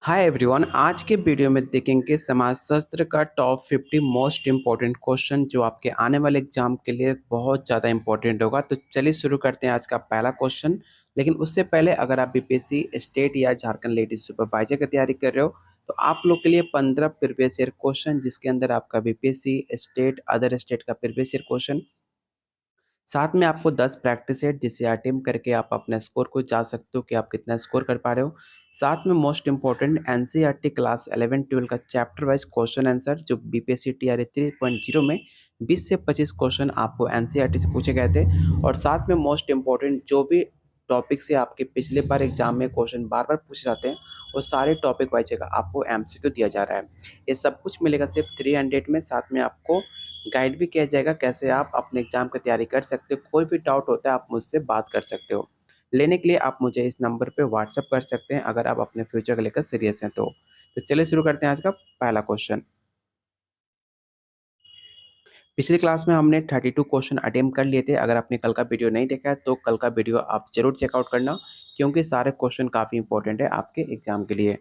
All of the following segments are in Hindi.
Hi everyone. आज के वीडियो में देखेंगे समाजशास्त्र का टॉप 50 मोस्ट इम्पोर्टेंट क्वेश्चन जो आपके आने वाले एग्जाम के लिए बहुत ज़्यादा इम्पोर्टेंट होगा। तो चलिए शुरू करते हैं आज का पहला क्वेश्चन। लेकिन उससे पहले अगर आप बीपीएससी स्टेट या झारखंड लेडीज सुपरवाइजर की तैयारी कर रहे हो तो आप लोग के लिए 15 प्रीवियस ईयर क्वेश्चन, जिसके अंदर आपका बीपीएससी स्टेट अदर स्टेट का प्रीवियस ईयर क्वेश्चन, साथ में आपको 10 प्रैक्टिस सेट जिससे अटेम्प्ट करके आप अपने स्कोर को जा सकते हो कि आप कितना स्कोर कर पा रहे हो। साथ में मोस्ट इंपॉर्टेंट एनसीईआरटी क्लास 11-12 का चैप्टर वाइज क्वेश्चन आंसर जो बीपीएससी टीआरई 3.0 में 20 से 25 क्वेश्चन आपको एनसीईआरटी से पूछे गए थे। और साथ में मोस्ट इंपॉर्टेंट जो भी टॉपिक से आपके पिछले बार एग्जाम में क्वेश्चन बार बार पूछे जाते हैं वो सारे टॉपिक वाइज जगह आपको एमसीक्यू दिया जा रहा है। ये सब कुछ मिलेगा सिर्फ 300 में। साथ में आपको गाइड भी किया जाएगा कैसे आप अपने एग्जाम की तैयारी कर सकते हो। कोई भी डाउट होता है आप मुझसे बात कर सकते हो। लेने के लिए आप मुझे इस नंबर पे व्हाट्सएप कर सकते हैं अगर आप अपने फ्यूचर को लेकर सीरियस हैं तो चलिए शुरू करते हैं आज का पहला क्वेश्चन। पिछली क्लास में हमने 32 क्वेश्चन अटेम्प्ट कर लिए थे। अगर आपने कल का वीडियो नहीं देखा है तो कल का वीडियो आप जरूर चेकआउट करना, क्योंकि सारे क्वेश्चन काफ़ी इंपॉर्टेंट है आपके एग्जाम के लिए।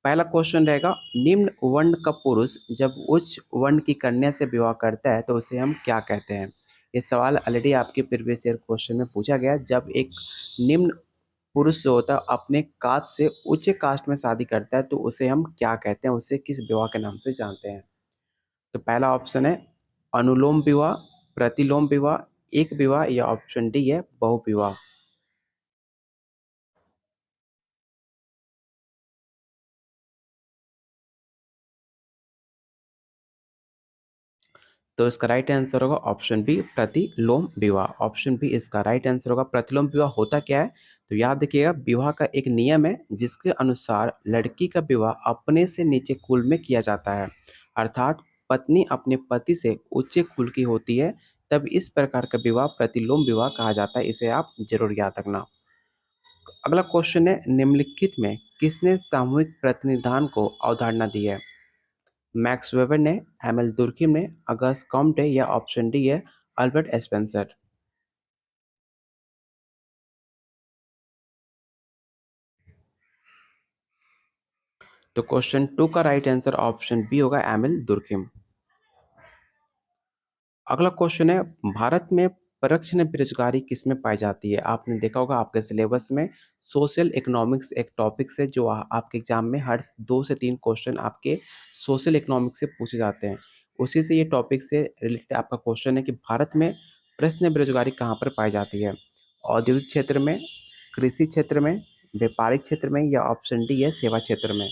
पहला क्वेश्चन रहेगा, निम्न वर्ण का पुरुष जब उच्च वर्ण की कन्या से विवाह करता है तो उसे हम क्या कहते हैं। ये सवाल ऑलरेडी आपके प्रीवियस ईयर क्वेश्चन में पूछा गया है। जब एक निम्न पुरुष जो होता है अपने कास्ट से उच्च कास्ट में शादी करता है तो उसे हम क्या कहते हैं, उसे किस विवाह के नाम से जानते हैं। तो पहला ऑप्शन है अनुलोम विवाह, प्रतिलोम विवाह, एक विवाह, या ऑप्शन डी है बहु विवाह। तो इसका राइट आंसर होगा ऑप्शन बी प्रतिलोम विवाह। ऑप्शन बी इसका राइट आंसर होगा। प्रतिलोम विवाह होता क्या है तो याद रखिएगा, विवाह का एक नियम है जिसके अनुसार लड़की का विवाह अपने से नीचे कुल में किया जाता है, अर्थात पत्नी अपने पति से उच्च कुल की होती है, तब इस प्रकार का विवाह प्रतिलोम विवाह कहा जाता है। इसे आप जरूर याद रखना। अगला क्वेश्चन है, निम्नलिखित में किसने सामूहिक प्रतिनिधान को अवधारणा दी है। मैक्स वेबर ने, एमएल दुर्किम ने, अगस्त कॉम्टे, या ऑप्शन डी है अल्बर्ट स्पेंसर। तो क्वेश्चन 2 का राइट आंसर ऑप्शन बी होगा एमएल दुर्किम। अगला क्वेश्चन है, भारत में परक्षण बेरोजगारी किस में पाई जाती है। आपने देखा होगा आपके सिलेबस में सोशल इकोनॉमिक्स एक टॉपिक से जो आपके एग्जाम में हर 2 से 3 क्वेश्चन आपके सोशल इकोनॉमिक्स से पूछे जाते हैं। उसी से ये टॉपिक से रिलेटेड आपका क्वेश्चन है कि भारत में प्रश्न बेरोजगारी कहाँ पर पाई जाती है। औद्योगिक क्षेत्र में, कृषि क्षेत्र में, व्यापारिक क्षेत्र में, या ऑप्शन डी है सेवा क्षेत्र में।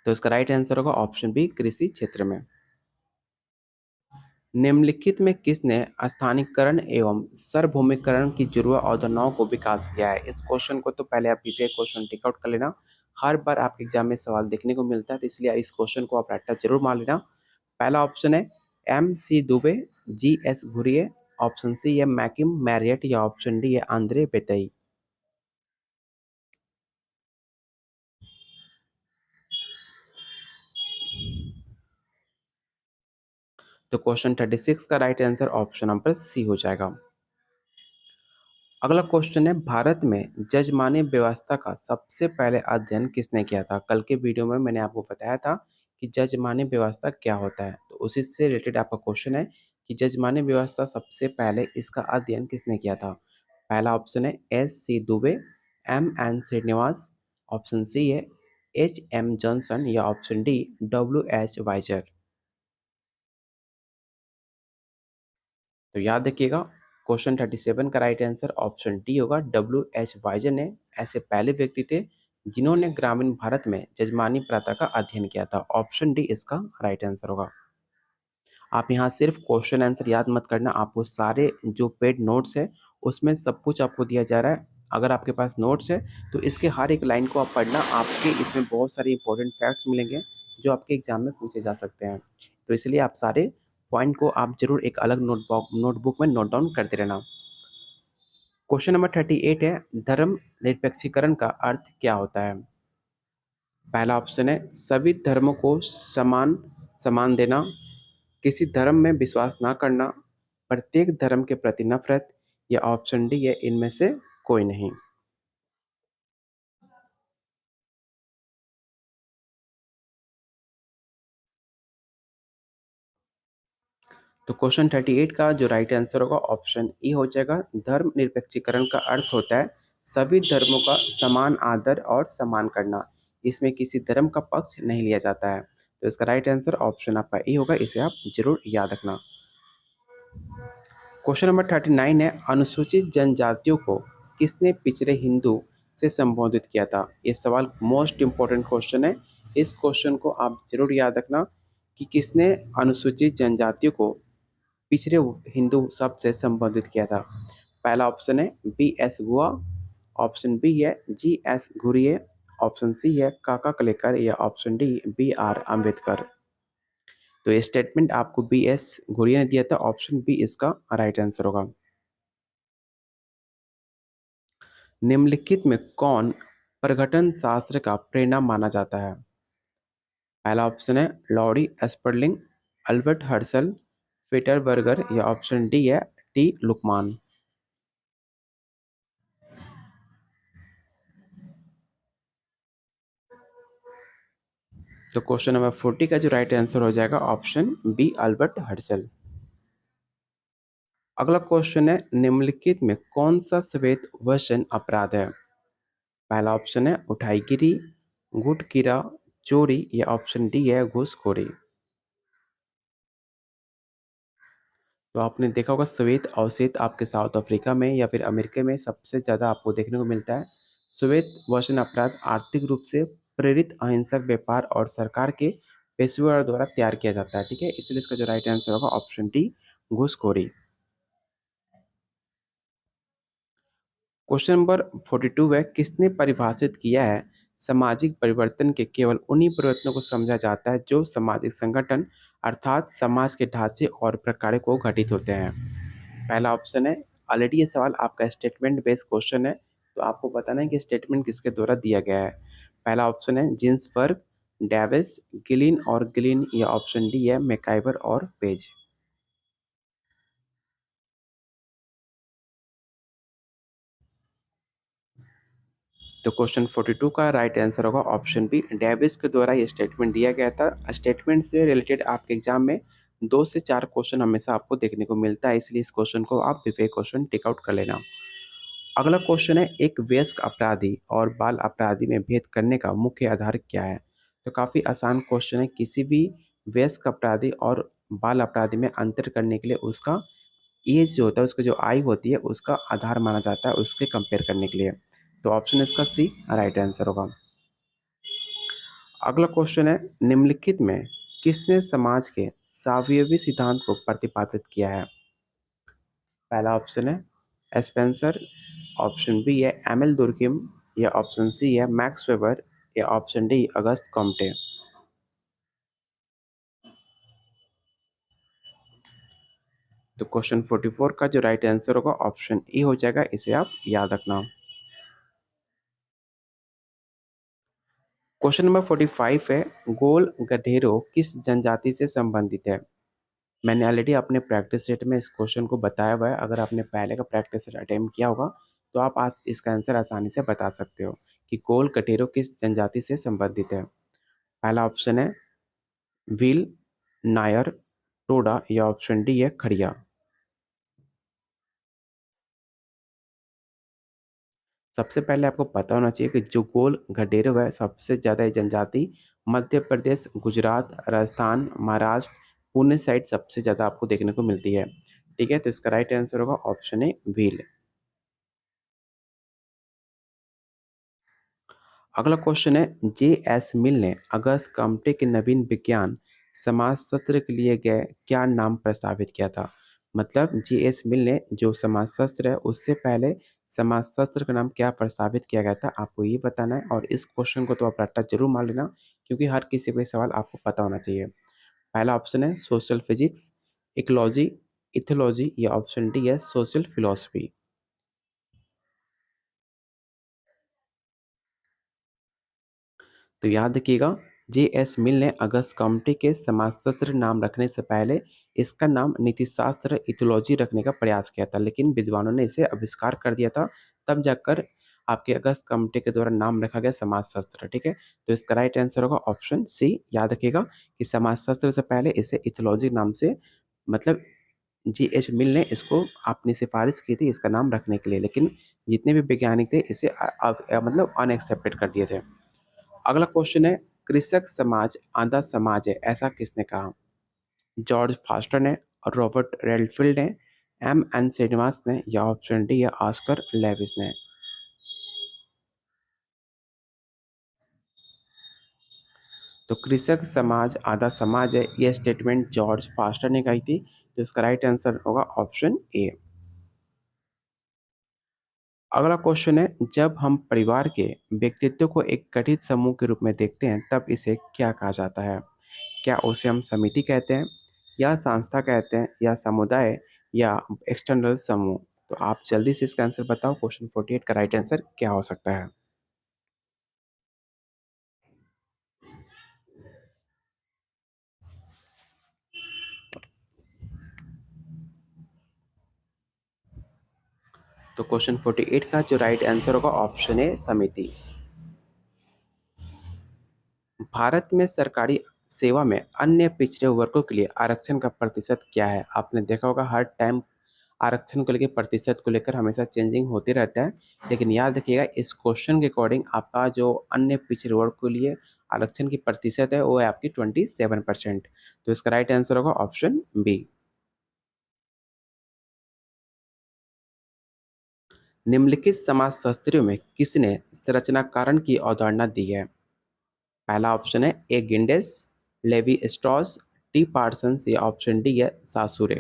तो इसका राइट आंसर होगा ऑप्शन बी कृषि क्षेत्र में। निम्नलिखित में किसने स्थानीयकरण एवं सार्वभौमिकरण की जुड़वा अवधारणाओं को विकास किया है। इस क्वेश्चन को तो पहले आप पीपीआई क्वेश्चन टिक आउट कर लेना। हर बार आपके एग्जाम में सवाल देखने को मिलता है तो इसलिए इस क्वेश्चन को आप रट्टा जरूर मार लेना। पहला ऑप्शन है M C Dubey, G S Ghurye, option C है मैकिम मैरियट, या ऑप्शन डी है आंद्रे बेतई। तो क्वेश्चन 36 का right answer option number C हो जाएगा। अगला क्वेश्चन है, भारत में जजमानी व्यवस्था का सबसे पहले अध्ययन किसने किया था। कल के वीडियो में मैंने आपको बताया था कि जजमानी व्यवस्था क्या होता है, तो उसी से रिलेटेड आपका क्वेश्चन है कि जजमानी व्यवस्था सबसे पहले इसका अध्ययन किसने किया था। पहला ऑप्शन है एस सी दुबे, M N Srinivas, option C है एच एम जॉनसन, या option D W H Wiser. तो याद रखिएगा, क्वेश्चन 37 का राइट आंसर ऑप्शन डी होगा डब्ल्यू एच वाइजर ने ऐसे पहले व्यक्ति थे जिन्होंने ग्रामीण भारत में जजमानी प्रथा का अध्ययन किया था। ऑप्शन डी इसका राइट आंसर होगा। आप यहाँ सिर्फ क्वेश्चन आंसर याद मत करना, आपको सारे जो पेड नोट्स है उसमें सब कुछ आपको दिया जा रहा है। अगर आपके पास नोट्स है तो इसके हर एक लाइन को आप पढ़ना, आपके इसमें बहुत सारे इंपॉर्टेंट फैक्ट्स मिलेंगे जो आपके एग्जाम में पूछे जा सकते हैं। तो इसलिए आप सारे पॉइंट को आप जरूर एक अलग नोटबुक में नोट डाउन करते रहना। क्वेश्चन नंबर 38 है, धर्म निरपेक्षीकरण का अर्थ क्या होता है। पहला ऑप्शन है सभी धर्मों को समान समान देना, किसी धर्म में विश्वास ना करना, प्रत्येक धर्म के प्रति नफरत, या ऑप्शन डी है इनमें से कोई नहीं। तो क्वेश्चन 38 का जो राइट आंसर होगा ऑप्शन ई हो जाएगा। धर्म निरपेक्षीकरण का अर्थ होता है सभी धर्मों का समान आदर और सम्मान करना। इसमें किसी धर्म का पक्ष नहीं लिया जाता है। तो इसका राइट आंसर ऑप्शन आपका ई होगा, इसे आप जरूर याद रखना। क्वेश्चन नंबर 39 है, अनुसूचित जनजातियों को किसने पिछड़े हिंदू से संबोधित किया था? ये सवाल मोस्ट इंपॉर्टेंट क्वेश्चन है। इस क्वेश्चन को आप जरूर याद रखना कि किसने अनुसूचित जनजातियों को पिछड़े हिंदू शब्द से संबोधित किया था। पहला ऑप्शन है बी एस गुआ, ऑप्शन बी है जी एस घुरिये, ऑप्शन सी है काका कलेकर या option D B R Ambedkar. तो ये स्टेटमेंट आपको बी एस घुरिये ने दिया था, ऑप्शन बी इसका राइट आंसर होगा। निम्नलिखित में कौन प्रघटन शास्त्र का प्रेरणा माना जाता है? पहला ऑप्शन है लॉरी एस्पर्लिंग, अल्बर्ट हर्सल, पीटर बर्गर या ऑप्शन डी है टी लुकमान। तो क्वेश्चन नंबर 40 का जो राइट आंसर हो जाएगा ऑप्शन बी अल्बर्ट हर्सल। अगला क्वेश्चन है, निम्नलिखित में कौन सा श्वेत वसन अपराध है? पहला ऑप्शन है उठाईगिरी, गुटकीरा, चोरी या ऑप्शन डी है घूसखोरी। तो आपने देखा होगा श्वेत अवशेष आपके साउथ अफ्रीका में या फिर अमेरिका में सबसे ज़्यादा आपको देखने को मिलता है। श्वेत वसन अपराध आर्थिक रूप से प्रेरित अहिंसक व्यापार और सरकार के पेशेवर द्वारा तैयार किया जाता है। ठीक है, इसलिए इसका जो राइट आंसर होगा ऑप्शन डी घूसखोरी। क्वेश्चन नंबर 42 है, किसने परिभाषित किया है सामाजिक परिवर्तन के केवल उन्हीं परिवर्तनों को समझा जाता है जो सामाजिक संगठन अर्थात समाज के ढांचे और प्रकार को घटित होते हैं? पहला ऑप्शन है, ऑलरेडी ये सवाल आपका स्टेटमेंट बेस्ड क्वेश्चन है, तो आपको बताना है कि स्टेटमेंट किसके द्वारा दिया गया है। पहला ऑप्शन है जिन्सबर्ग, डेविस, गिलिन और गिलिन या ऑप्शन डी है मैकाइवर और पेज। तो क्वेश्चन 42 का राइट आंसर होगा ऑप्शन बी डेविस के द्वारा ये स्टेटमेंट दिया गया था। स्टेटमेंट से रिलेटेड आपके एग्जाम में 2 से 4 क्वेश्चन हमेशा आपको देखने को मिलता है, इसलिए इस क्वेश्चन को आप विवेक क्वेश्चन टिक आउट कर लेना। अगला क्वेश्चन है, एक वयस्क अपराधी और बाल अपराधी में भेद करने का मुख्य आधार क्या है? तो काफ़ी आसान क्वेश्चन है। किसी भी वयस्क अपराधी और बाल अपराधी में अंतर करने के लिए उसका एज जो होता है, उसकी जो आयु होती है, उसका आधार माना जाता है उसके कंपेयर करने के लिए। तो ऑप्शन इसका सी राइट आंसर होगा। अगला क्वेश्चन है, निम्नलिखित में किसने समाज के सावयवी सिद्धांत को प्रतिपादित किया है? पहला ऑप्शन है स्पेंसर, ऑप्शन बी है एमिल दुर्किम या ऑप्शन सी है मैक्स वेबर या ऑप्शन डी अगस्त कॉम्टे। तो क्वेश्चन 44 का जो राइट आंसर होगा ऑप्शन ई हो जाएगा, इसे आप याद रखना। क्वेश्चन नंबर 45 है, गोल गधेरो किस जनजाति से संबंधित है? मैंने ऑलरेडी अपने प्रैक्टिस सेट में इस क्वेश्चन को बताया हुआ है। अगर आपने पहले का प्रैक्टिस सेट अटेम्प्ट किया होगा तो आप आज इसका आंसर आसानी से बता सकते हो कि गोल गधेरो किस जनजाति से संबंधित है। पहला ऑप्शन है भील, नायर, टोडा या ऑप्शन डी है खड़िया। सबसे पहले आपको पता होना चाहिए कि जो गोल गडेरव है सबसे ज़्यादा ये जनजाति मध्य प्रदेश, गुजरात, राजस्थान, महाराष्ट्र, पुणे साइड सबसे ज़्यादा आपको देखने को मिलती है। ठीक है, तो इसका राइट आंसर होगा ऑप्शन ए भील। अगला क्वेश्चन है, जे एस मिल ने अगस्त कम्पटे के नवीन विज्ञान समाजशास्त्र के लिए गए क्या नाम प्रस्तावित किया था? मतलब जे एस मिल ने जो समाजशास्त्र है उससे पहले समाजशास्त्र का नाम क्या प्रस्तावित किया गया था, आपको ये बताना है। और इस क्वेश्चन को तो आप रट्टा जरूर मार लेना क्योंकि हर किसी को ये सवाल आपको पता होना चाहिए। पहला ऑप्शन है सोशल फिजिक्स, इकोलॉजी, इथोलॉजी या ऑप्शन डी है सोशल फिलोसफी। तो याद रखिएगा, जे एस मिल ने अगस्त कम्पटी के समाजशास्त्र नाम रखने से पहले इसका नाम नीतिशास्त्र इथियोलॉजी रखने का प्रयास किया था, लेकिन विद्वानों ने इसे आविष्कार कर दिया था, तब जाकर आपके अगस्त कमेटी के द्वारा नाम रखा गया समाजशास्त्र, ठीक है? तो इसका राइट आंसर होगा ऑप्शन सी। याद रखिएगा कि समाजशास्त्र से पहले इसे इथियोलॉजी नाम से मतलब जी.एच. मिल ने इसको अपनी सिफारिश की थी इसका नाम रखने के लिए, लेकिन जितने भी वैज्ञानिक थे इसे मतलब अनएक्सेप्टेड कर दिए थे। अगला क्वेश्चन है, कृषक समाज आधा समाज है, ऐसा किसने कहा? जॉर्ज फास्टर ने, रॉबर्ट रेडफील्ड ने, एम.एन. श्रीनिवास ने या ऑप्शन डी या ऑस्कर लेविस ने? तो कृषक समाज आधा समाज है, यह स्टेटमेंट जॉर्ज फास्टर ने कही थी, तो इसका राइट आंसर होगा ऑप्शन ए। अगला क्वेश्चन है, जब हम परिवार के व्यक्तित्व को एक गठित समूह के रूप में देखते हैं तब इसे क्या कहा जाता है? क्या उसे हम समिति कहते हैं या संस्था कहते हैं या समुदाय या एक्सटर्नल समूह? तो आप जल्दी से इसका आंसर बताओ, क्वेश्चन 48 का राइट आंसर क्या हो सकता है? तो क्वेश्चन 48 का जो राइट आंसर होगा ऑप्शन ए समिति। भारत में सरकारी सेवा में अन्य पिछड़े वर्गों के लिए आरक्षण का प्रतिशत क्या है? आपने देखा होगा हर टाइम आरक्षण को लेकर प्रतिशत को लेकर हमेशा चेंजिंग होते रहता है, लेकिन याद रखिएगा इस क्वेश्चन के अकॉर्डिंग आपका जो अन्य पिछड़े वर्ग के लिए आरक्षण की प्रतिशत है वो है आपकी 27%। तो इसका राइट आंसर होगा ऑप्शन बी। निम्नलिखित समाजशास्त्रियों में किसने संरचनाकरण की अवधारणा दी है? पहला ऑप्शन है ए गिंडेस, लेवी स्ट्रॉस, टी पार्सन्स या ऑप्शन डी है सासुरे।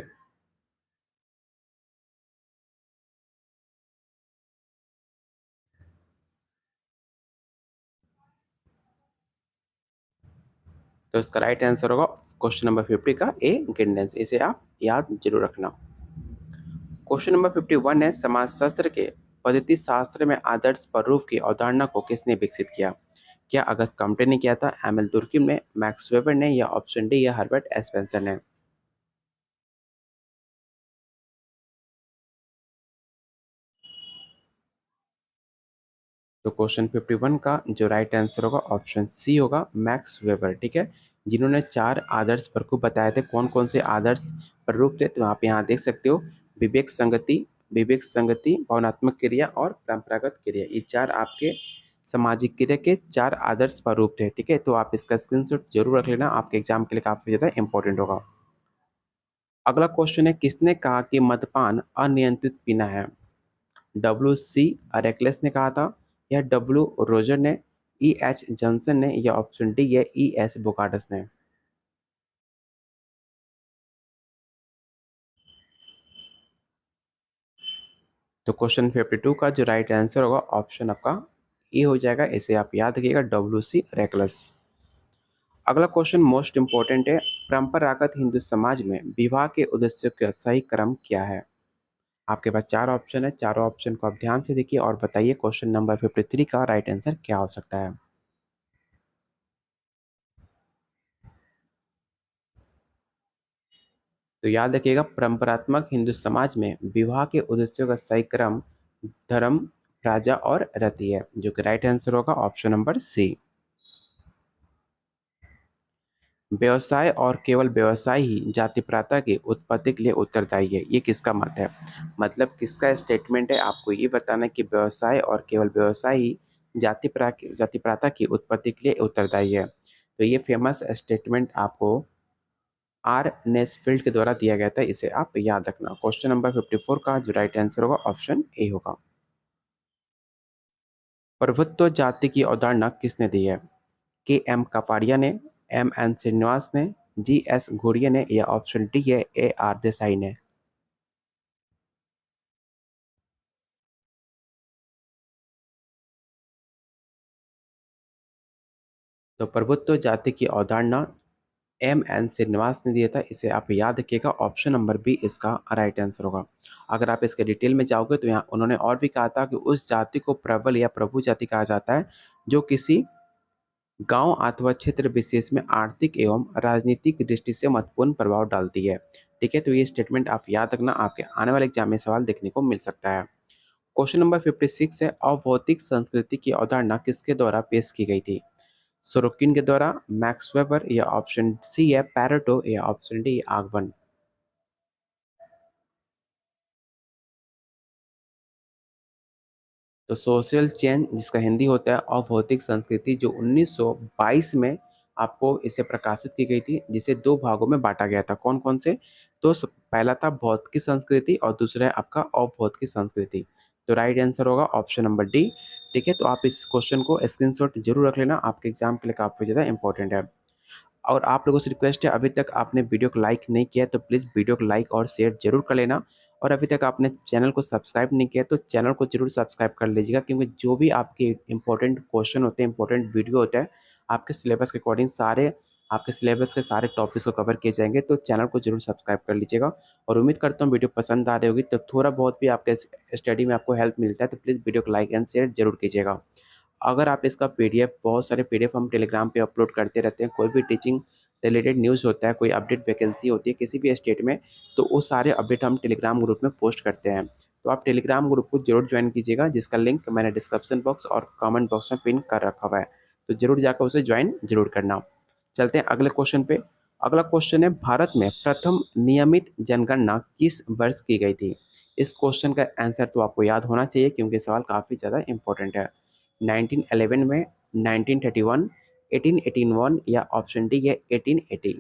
तो इसका राइट आंसर होगा क्वेश्चन नंबर 50 का ए गिंडेंस। इसे आप याद जरूर रखना। क्वेश्चन नंबर 51 है, समाजशास्त्र के पद्धति शास्त्र में आदर्श प्रारूप की अवधारणा को किसने विकसित किया? क्या अगस्त कम्पटे ने किया था, एम.एल. तुर्की ने, मैक्स वेबर ने या ऑप्शन डी या हर्बर्ट स्पेंसर ने? तो क्वेश्चन 51 का जो राइट आंसर होगा ऑप्शन सी होगा मैक्स वेबर, ठीक है? जिन्होंने 4 आदर्श प्ररूप बताए थे। कौन कौन से आदर्श प्ररूप थे? तो आप यहाँ देख सकते हो, विवेक संगति, भावनात्मक क्रिया और परंपरागत क्रिया। ये 4 आपके सामाजिक क्रिया के 4 आदर्श स्वरूप थे, ठीक है? तो आप इसका स्क्रीनशॉट जरूर रख लेना, आपके एग्जाम के लिए काफी ज्यादा इंपॉर्टेंट होगा। अगला क्वेश्चन है, किसने कहा कि मद्यपान अनियंत्रित पीना है? डब्ल्यू.सी. रेकलेस ने कहा था या डब्ल्यू. रोजर ने, ई.एच. जॉनसन ने या ऑप्शन डी है ई.एस. बोकार्डस ने? तो क्वेश्चन 52 का जो राइट आंसर होगा ऑप्शन आपका ए हो जाएगा। इसे आप याद रखिएगा, डब्ल्यू.सी. रेकलेस। अगला क्वेश्चन मोस्ट इंपॉर्टेंट है, परंपरागत हिंदू समाज में विवाह के उद्देश्य का सही क्रम क्या है? आपके पास 4 ऑप्शन है, चारों ऑप्शन को आप ध्यान से देखिए और बताइए क्वेश्चन नंबर 53 का राइट आंसर क्या हो सकता है? तो याद रखिएगा, परंपरात्मक हिंदू समाज में विवाह के उद्देश्यों का सही क्रम धर्म, राजा और रति है, जो कि राइट आंसर होगा ऑप्शन नंबर सी। व्यवसाय और केवल व्यवसाय ही जाति प्रथा की उत्पत्ति के लिए उत्तरदायी है, ये किसका मत है? मतलब किसका स्टेटमेंट है? आपको ये बताना है कि व्यवसाय और केवल व्यवसाय ही जाति प्रथा की उत्पत्ति के लिए उत्तरदायी है। तो ये फेमस स्टेटमेंट आपको आर नेसफील्ड के द्वारा दिया गया था, इसे आप याद रखना। क्वेश्चन नंबर 54 का जो राइट आंसर होगा ऑप्शन ए होगा। प्रभुत्व जाति की अवधारणा किसने दी है? के एम कपाड़िया ने, एम एन श्रीनिवास ने, जी एस घोड़िया ने या ऑप्शन डी है ए आर देसाई ने? तो प्रभुत्व जाति की अवधारणा एम एन श्रीनिवास ने दिया था, इसे आप याद रखिएगा, ऑप्शन नंबर बी इसका राइट आंसर होगा। अगर आप इसके डिटेल में जाओगे तो यहाँ उन्होंने और भी कहा था कि उस जाति को प्रबल या प्रभु जाति कहा जाता है जो किसी गांव अथवा क्षेत्र विशेष में आर्थिक एवं राजनीतिक दृष्टि से महत्वपूर्ण प्रभाव डालती है। ठीक है, तो ये स्टेटमेंट आप याद रखना, आपके आने वाले एग्जाम में सवाल देखने को मिल सकता है। क्वेश्चन नंबर 56 है, अभौतिक संस्कृति की अवधारणा किसके द्वारा पेश की गई थी? सोरोकिन के द्वारा, मैक्स वेबर, या ऑप्शन सी है पैरेटो, या ऑप्शन डी आगवन। तो सोशल चेंज, जिसका हिंदी होता है अभौतिक संस्कृति, जो 1922 में आपको इसे प्रकाशित की गई थी, जिसे दो भागों में बांटा गया था। कौन कौन से? तो पहला था भौतिक संस्कृति और दूसरा है आपका अभौतिक संस्कृति। तो राइट आंसर होगा ऑप्शन नंबर डी। ठीक है, तो आप इस क्वेश्चन को स्क्रीनशॉट जरूर रख लेना, आपके एग्जाम के लिए काफी ज्यादा इंपॉर्टेंट है। और आप लोगों से रिक्वेस्ट है, अभी तक आपने वीडियो को लाइक नहीं किया है तो प्लीज़ वीडियो को लाइक और शेयर जरूर कर लेना। और अभी तक आपने चैनल को सब्सक्राइब नहीं किया तो चैनल को जरूर सब्सक्राइब कर लीजिएगा, क्योंकि जो भी आपके इंपॉर्टेंट क्वेश्चन होते हैं, इंपॉर्टेंट वीडियो होता है, आपके सिलेबस के अकॉर्डिंग सारे आपके सिलेबस के सारे टॉपिक्स को कवर किए जाएंगे, तो चैनल को जरूर सब्सक्राइब कर लीजिएगा। और उम्मीद करता हूँ वीडियो पसंद आ रही होगी, तो थोड़ा बहुत भी आपके स्टडी में आपको हेल्प मिलता है तो प्लीज़ वीडियो को लाइक एंड शेयर जरूर कीजिएगा। अगर आप इसका पीडीएफ, बहुत सारे पीडीएफ हम टेलीग्राम पे अपलोड करते रहते हैं, कोई भी टीचिंग रिलेटेड न्यूज़ होता है, कोई अपडेट वैकेंसी होती है किसी भी स्टेट में, तो वो सारे अपडेट हम टेलीग्राम ग्रुप में पोस्ट करते हैं। तो आप टेलीग्राम ग्रुप को जरूर ज्वाइन कीजिएगा, जिसका लिंक मैंने डिस्क्रिप्शन बॉक्स और कमेंट बॉक्स में पिन कर रखा हुआ है, तो जरूर जाकर उसे ज्वाइन जरूर करना। चलते हैं अगले क्वेश्चन पे। अगला क्वेश्चन है, भारत में प्रथम नियमित जनगणना किस वर्ष की गई थी? इस क्वेश्चन का आंसर तो आपको याद होना चाहिए, क्योंकि सवाल काफ़ी ज़्यादा इंपॉर्टेंट है। 1911 में, 1931, 1881, या ऑप्शन डी है 1880।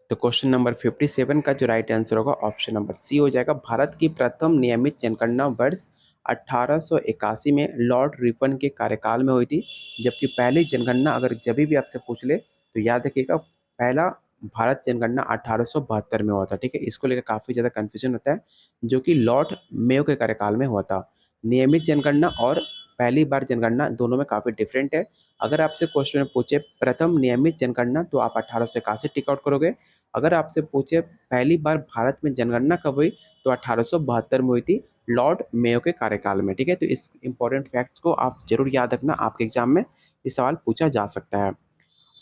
तो क्वेश्चन नंबर 57 का जो राइट आंसर होगा ऑप्शन नंबर सी हो जाएगा। भारत की प्रथम नियमित जनगणना वर्ष 1881 में लॉर्ड रिपन के कार्यकाल में हुई थी, जबकि पहली जनगणना अगर जब भी आपसे पूछ ले तो याद रखिएगा, पहला भारत जनगणना 1872 में हुआ था। ठीक है, इसको लेकर काफी ज्यादा कंफ्यूजन होता है, जो कि लॉर्ड मेयो के कार्यकाल में हुआ था। नियमित जनगणना और पहली बार जनगणना दोनों में काफी डिफरेंट है। अगर आपसे क्वेश्चन में पूछे प्रथम नियमित जनगणना, तो आप 1881 टिक आउट करोगे। अगर आपसे पूछे पहली बार भारत में जनगणना कब हुई, तो 1872 में हुई थी, लॉर्ड मेयो के कार्यकाल में। ठीक है, तो इस इंपॉर्टेंट फैक्ट्स को आप जरूर याद रखना, आपके एग्जाम में ये सवाल पूछा जा सकता है।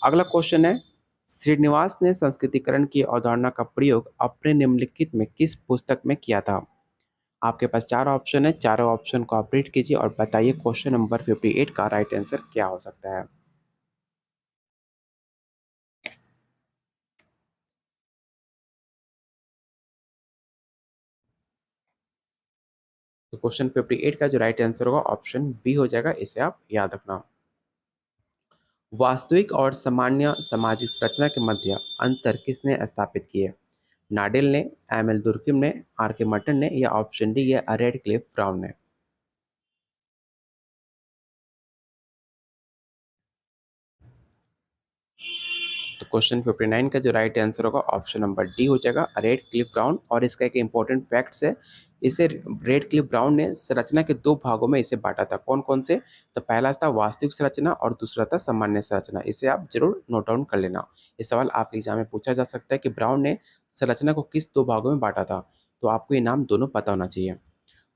अगला क्वेश्चन है, श्रीनिवास ने संस्कृतिकरण की अवधारणा का प्रयोग अपने निम्नलिखित में किस पुस्तक में किया था? आपके पास चार ऑप्शन है, चारों ऑप्शन को आप रीड कीजिए और बताइए क्वेश्चन नंबर 58 का राइट आंसर क्या हो सकता है। तो क्वेश्चन 58 का जो राइट आंसर होगा ऑप्शन बी हो जाएगा, इसे आप याद रखना। वास्तविक और सामान्य सामाजिक संरचना के मध्य अंतर किसने स्थापित किए? नाडेल ने, एम एल दुर्किम ने, आर के मटन ने, या ऑप्शन डी है रेड क्लिफ ब्राउन ने। तो क्वेश्चन 59 का जो राइट आंसर होगा ऑप्शन नंबर डी हो जाएगा, रेड क्लिफ ब्राउन। और इसका एक इंपॉर्टेंट फैक्ट्स है, इसे रेड क्लिफ ब्राउन ने संरचना के दो भागों में इसे बांटा था। कौन कौन से? तो पहला था वास्तविक संरचना और दूसरा था सामान्य संरचना। इसे आप जरूर नोट डाउन कर लेना, ये सवाल आपके एग्जाम में पूछा जा सकता है कि ब्राउन ने संरचना को किस दो भागों में बांटा था। तो आपको ये नाम दोनों पता होना चाहिए।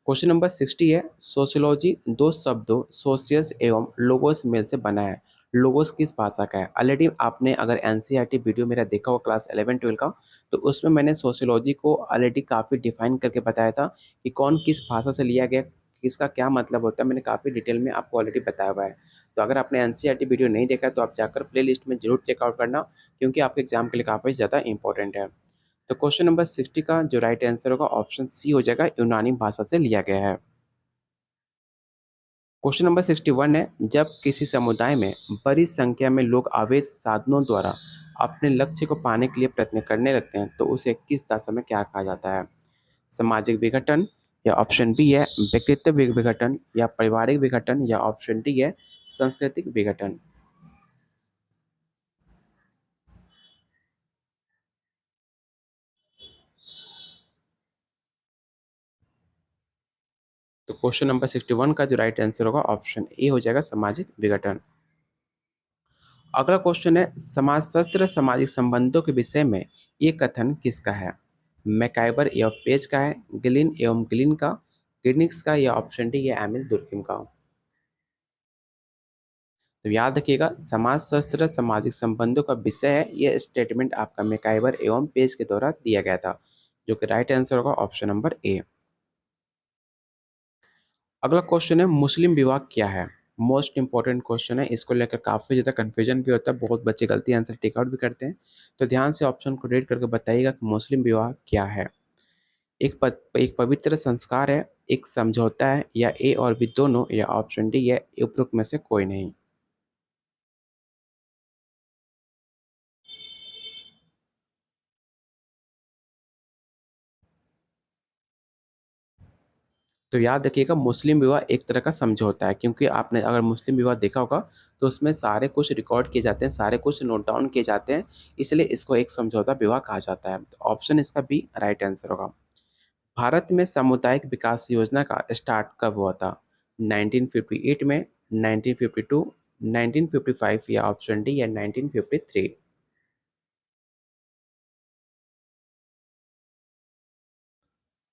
क्वेश्चन नंबर 60 है, सोशियोलॉजी दो शब्दों सोशियस एवं लोगोस मेल से बना है। लोगोस किस भाषा का है? ऑलरेडी आपने अगर एनसीईआरटी वीडियो मेरा देखा हो क्लास 11 12 का, तो उसमें मैंने सोशियोलॉजी को ऑलरेडी काफ़ी डिफाइन करके बताया था कि कौन किस भाषा से लिया गया, किसका क्या मतलब होता है, मैंने काफ़ी डिटेल में आपको ऑलरेडी बताया हुआ है। तो अगर आपने एनसीईआरटी वीडियो नहीं देखा है तो आप जाकर प्ले लिस्ट में जरूर चेकआउट करना, क्योंकि आपके एग्जाम के लिए काफ़ी ज़्यादा इंपॉर्टेंट है। तो क्वेश्चन नंबर 60 का जो राइट आंसर होगा ऑप्शन सी हो जाएगा, यूनानी भाषा से लिया गया है। क्वेश्चन नंबर 61 है, जब किसी समुदाय में बड़ी संख्या में लोग अवैध साधनों द्वारा अपने लक्ष्य को पाने के लिए प्रयत्न करने लगते हैं, तो उसे किस दशा में क्या कहा जाता है? सामाजिक विघटन, या ऑप्शन बी है व्यक्तित्व विघटन, या पारिवारिक विघटन, या ऑप्शन डी है सांस्कृतिक विघटन। तो क्वेश्चन नंबर 61 का जो राइट आंसर होगा ऑप्शन ए हो जाएगा, सामाजिक विघटन। अगला क्वेश्चन है, समाजशास्त्र सामाजिक संबंधों के विषय में ये कथन किसका है? मैकाइबर एवं पेज का है, गिलिन एवं गिलिन का, गिर्निक्स का, या ऑप्शन डी है एमिल दुर्किम का। तो याद रखिएगा, समाजशास्त्र सामाजिक संबंधों का विषय है। ये स्टेटमेंट आपका मैकाइवर एवं पेज के द्वारा दिया गया था, जो कि राइट आंसर होगा ऑप्शन नंबर ए। अगला क्वेश्चन है, मुस्लिम विवाह क्या है? मोस्ट इंपॉर्टेंट क्वेश्चन है, इसको लेकर काफी ज्यादा कंफ्यूजन भी होता है, बहुत बच्चे गलती आंसर टिक आउट भी करते हैं। तो ध्यान से ऑप्शन को रीड करके बताइएगा कि मुस्लिम विवाह क्या है। एक पवित्र संस्कार है, एक समझौता है, या ए और बी दोनों, या ऑप्शन डी है उपरोक्त में से कोई नहीं। तो याद रखिएगा, मुस्लिम विवाह एक तरह का समझौता है, क्योंकि आपने अगर मुस्लिम विवाह देखा होगा तो उसमें सारे कुछ रिकॉर्ड किए जाते हैं, सारे कुछ नोट डाउन किए जाते हैं, इसलिए इसको एक समझौता विवाह कहा जाता है। तो ऑप्शन इसका बी राइट आंसर होगा। भारत में सामुदायिक विकास योजना का स्टार्ट कब हुआ था? 1958 में, 1952, 1955, या ऑप्शन डी या 1953।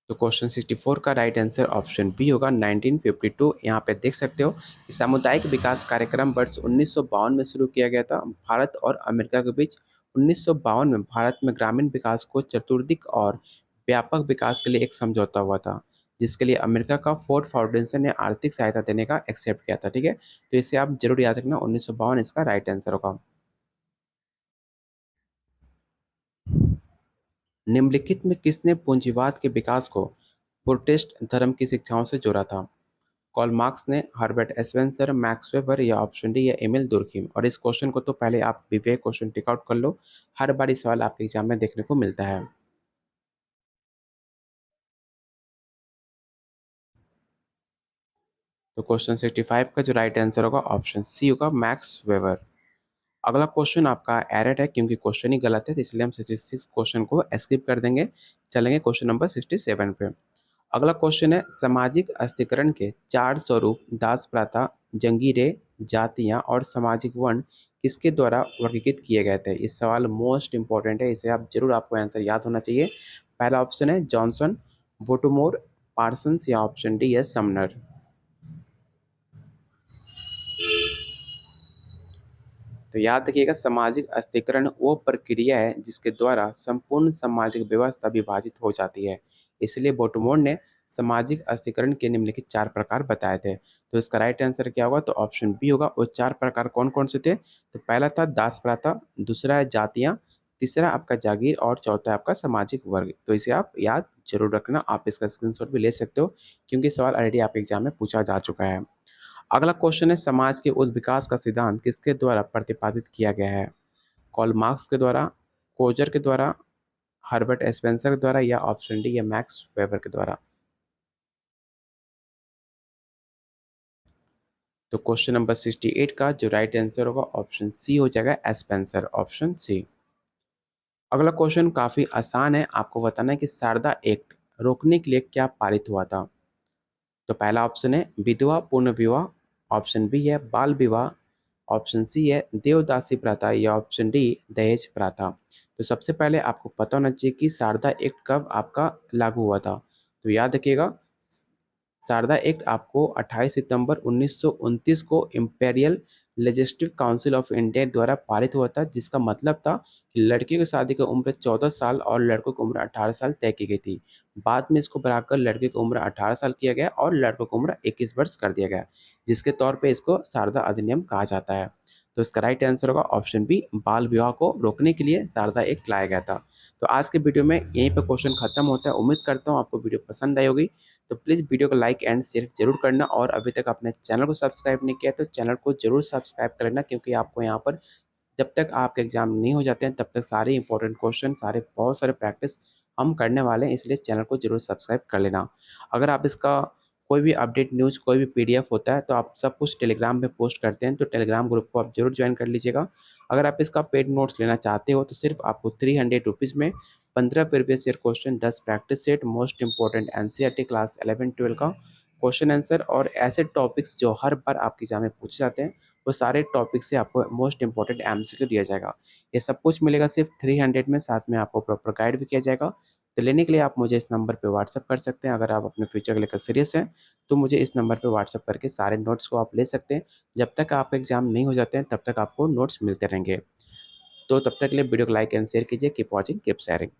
तो क्वेश्चन 64 का राइट आंसर ऑप्शन बी होगा 1952। यहाँ पे देख सकते हो कि सामुदायिक विकास कार्यक्रम वर्ष 1952 में शुरू किया गया था। भारत और अमेरिका के बीच 1952 में भारत में ग्रामीण विकास को चतुर्दिक और व्यापक विकास के लिए एक समझौता हुआ था, जिसके लिए अमेरिका का फोर्ड फाउंडेशन ने आर्थिक सहायता देने का एक्सेप्ट किया था। ठीक है, तो इसे आप जरूर याद रखना, 1952 इसका राइट आंसर होगा। निम्नलिखित में किसने पूंजीवाद के विकास को प्रोटेस्ट धर्म की शिक्षाओं से जोड़ा था? कॉल मार्क्स ने, हर्बर्ट एस्पेंसर, मैक्स वेबर, या ऑप्शन डी या एमिल दुर्कheim। और इस क्वेश्चन को तो पहले आप विवेक क्वेश्चन टिक आउट कर लो, हर बार ये सवाल आपके एग्जाम में देखने को मिलता है। तो क्वेश्चन 65 का जो राइट आंसर होगा ऑप्शन सी होगा, मैक्स वेबर। अगला क्वेश्चन आपका एरर है, क्योंकि क्वेश्चन ही गलत है, तो इसलिए हम 66 क्वेश्चन को स्किप कर देंगे। चलेंगे क्वेश्चन नंबर 67 पे। अगला क्वेश्चन है, सामाजिक अस्थिकरण के चार स्वरूप दास प्रथा, जंगीरें, जातियां और सामाजिक वर्ण किसके द्वारा वर्गीकृत किए गए थे? इस सवाल मोस्ट इंपॉर्टेंट है, इसे आप जरूर, आपको आंसर याद होना चाहिए। पहला ऑप्शन है जॉनसन, बोटोमोर, पार्सन्स, या ऑप्शन डी है समनर। तो याद रखिएगा, सामाजिक अस्थिकरण वो प्रक्रिया है जिसके द्वारा संपूर्ण सामाजिक व्यवस्था विभाजित हो जाती है। इसलिए बोटमोर ने सामाजिक अस्थिकरण के निम्नलिखित चार प्रकार बताए थे। तो इसका राइट आंसर क्या होगा? तो ऑप्शन बी होगा। वो चार प्रकार कौन कौन से थे? तो पहला था दास प्रथा, दूसरा है जातियां, तीसरा आपका जागीर, और चौथा है आपका सामाजिक वर्ग। तो इसे आप याद जरूर रखना, आप इसका स्क्रीनशॉट भी ले सकते हो, क्योंकि सवाल ऑलरेडी आपके एग्जाम में पूछा जा चुका है। अगला क्वेश्चन है, समाज के उस विकास का सिद्धांत किसके द्वारा प्रतिपादित किया गया है? कॉल मार्क्स के द्वारा, कोजर के द्वारा, हर्बर्ट स्पेंसर के द्वारा, या ऑप्शन डी या मैक्स वेबर के द्वारा। तो क्वेश्चन नंबर 68 का जो राइट आंसर होगा ऑप्शन सी हो जाएगा, स्पेंसर, ऑप्शन सी। अगला क्वेश्चन काफी आसान है, आपको बताना है कि शारदा एक्ट रोकने के लिए क्या पारित हुआ था? तो पहला ऑप्शन है विधवा पुनर्विवाह विवाह, ऑप्शन बी है बाल विवाह, ऑप्शन सी है देवदासी प्रथा, या ऑप्शन डी दहेज प्रथा। तो सबसे पहले आपको पता होना चाहिए कि शारदा एक्ट कब आपका लागू हुआ था। तो याद रखिएगा, शारदा एक्ट आपको 28 सितंबर 1929 को imperial legislative council of India द्वारा पारित हुआ था, जिसका मतलब था कि लड़कियों की शादी की उम्र 14 साल और लड़कों की उम्र 18 साल तय की गई थी। बाद में इसको बढ़ाकर लड़के की उम्र 18 साल किया गया और लड़कों की उम्र 21 वर्ष कर दिया गया, जिसके तौर पे इसको शारदा अधिनियम कहा जाता है। तो इसका राइट आंसर होगा ऑप्शन बी, बाल विवाह को रोकने के लिए शारदा एक्ट लाया गया था। तो आज के वीडियो में यहीं पर क्वेश्चन खत्म होता है। उम्मीद करता हूँ आपको वीडियो पसंद आई होगी। तो प्लीज़ वीडियो को लाइक एंड शेयर जरूर करना, और अभी तक अपने चैनल को सब्सक्राइब नहीं किया तो चैनल को जरूर सब्सक्राइब कर लेना, क्योंकि आपको यहाँ पर जब तक आपके एग्जाम नहीं हो जाते हैं तब तक सारे इंपॉर्टेंट क्वेश्चन, सारे बहुत सारे प्रैक्टिस हम करने वाले हैं, इसलिए चैनल को जरूर सब्सक्राइब कर लेना। अगर आप इसका कोई भी अपडेट न्यूज़, कोई भी पीडीएफ होता है तो आप सब कुछ टेलीग्राम पे पोस्ट करते हैं, तो टेलीग्राम ग्रुप को आप जरूर ज्वाइन कर लीजिएगा। अगर आप इसका पेड नोट्स लेना चाहते हो तो सिर्फ आपको 300 रुपीज़ में 15 previous year question, 10 practice set, most important NCERT class 11-12 का क्वेश्चन आंसर, और ऐसे टॉपिक्स जो हर बार आपके एग्जाम में पूछे जाते हैं, वो सारे टॉपिक से आपको मोस्ट इंपॉर्टेंट एमसीक्यू दिया जाएगा। ये सब कुछ मिलेगा सिर्फ 300 में, साथ में आपको प्रॉपर गाइड भी किया जाएगा। तो लेने के लिए आप मुझे इस नंबर पे व्हाट्सएप कर सकते हैं। अगर आप अपने फ्यूचर को लेकर सीरियस हैं, तो मुझे इस नंबर पे व्हाट्सएप करके सारे नोट्स को आप ले सकते हैं। जब तक आपका एग्ज़ाम नहीं हो जाते हैं, तब तक आपको नोट्स मिलते रहेंगे। तो तब तक के लिए वीडियो को लाइक एंड शेयर कीजिए। Keep watching, keep sharing.